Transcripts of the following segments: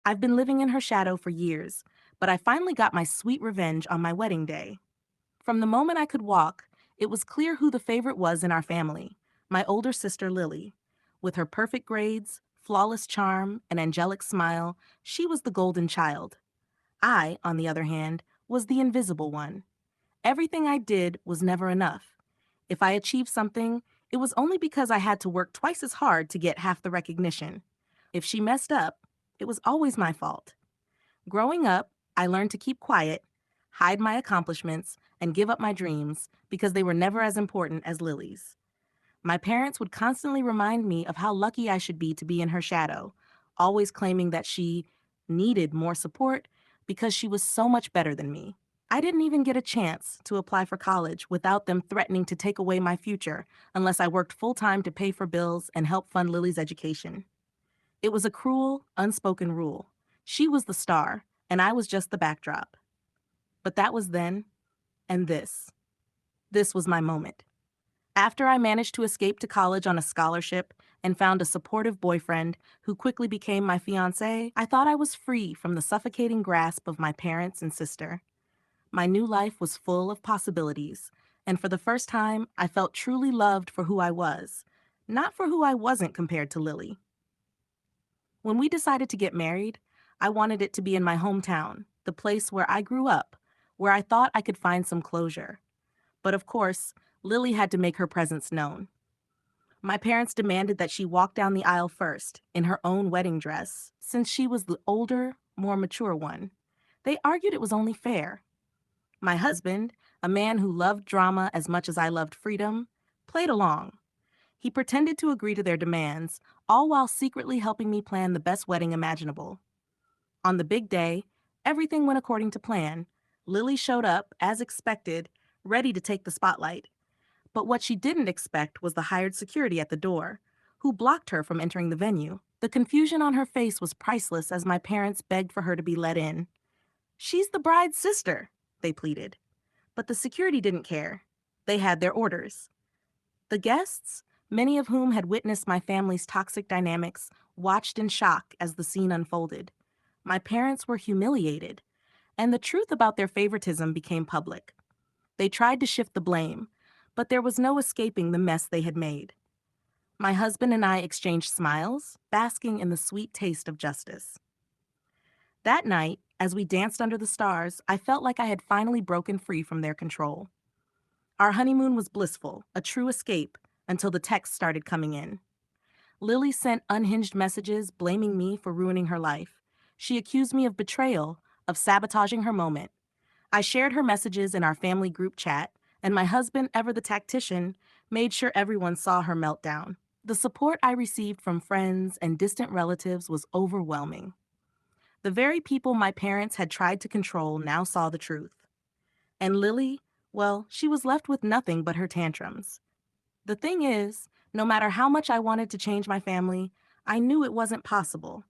I've been living in her shadow for years, but I finally got my sweet revenge on my wedding day. From the moment I could walk, it was clear who the favorite was in our family, my older sister Lily. With her perfect grades, flawless charm, and angelic smile, she was the golden child. I, on the other hand, was the invisible one. Everything I did was never enough. If I achieved something, it was only because I had to work twice as hard to get half the recognition. If she messed up, it was always my fault. Growing up, I learned to keep quiet, hide my accomplishments, and give up my dreams because they were never as important as Lily's. My parents would constantly remind me of how lucky I should be to be in her shadow, always claiming that she needed more support because she was so much better than me. I didn't even get a chance to apply for college without them threatening to take away my future unless I worked full time to pay for bills and help fund Lily's education. It was a cruel, unspoken rule. She was the star, and I was just the backdrop. But that was then, and this. This was my moment. After I managed to escape to college on a scholarship and found a supportive boyfriend who quickly became my fiancé, I thought I was free from the suffocating grasp of my parents and sister. My new life was full of possibilities, and for the first time, I felt truly loved for who I was, not for who I wasn't compared to Lily. When we decided to get married, I wanted it to be in my hometown, the place where I grew up, where I thought I could find some closure. But of course, Lily had to make her presence known. My parents demanded that she walk down the aisle first, in her own wedding dress, since she was the older, more mature one. They argued it was only fair. My husband, a man who loved drama as much as I loved freedom, played along. He pretended to agree to their demands, all while secretly helping me plan the best wedding imaginable. On the big day, everything went according to plan. Lily showed up, as expected, ready to take the spotlight. But what she didn't expect was the hired security at the door, who blocked her from entering the venue. The confusion on her face was priceless as my parents begged for her to be let in. "She's the bride's sister," they pleaded. But the security didn't care. They had their orders. The guests, many of whom had witnessed my family's toxic dynamics, watched in shock as the scene unfolded. My parents were humiliated, and the truth about their favoritism became public. They tried to shift the blame, but there was no escaping the mess they had made. My husband and I exchanged smiles, basking in the sweet taste of justice. That night, as we danced under the stars, I felt like I had finally broken free from their control. Our honeymoon was blissful, a true escape, until the texts started coming in. Lily sent unhinged messages blaming me for ruining her life. She accused me of betrayal, of sabotaging her moment. I shared her messages in our family group chat, and my husband, ever the tactician, made sure everyone saw her meltdown. The support I received from friends and distant relatives was overwhelming. The very people my parents had tried to control now saw the truth. And Lily, well, she was left with nothing but her tantrums. The thing is, no matter how much I wanted to change my family, I knew it wasn't possible.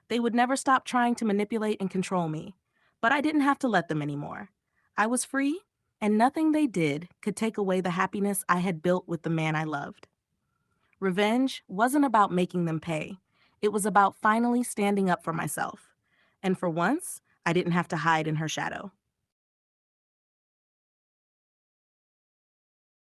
They would never stop trying to manipulate and control me, but I didn't have to let them anymore. I was free, and nothing they did could take away the happiness I had built with the man I loved. Revenge wasn't about making them pay. It was about finally standing up for myself. And for once, I didn't have to hide in her shadow.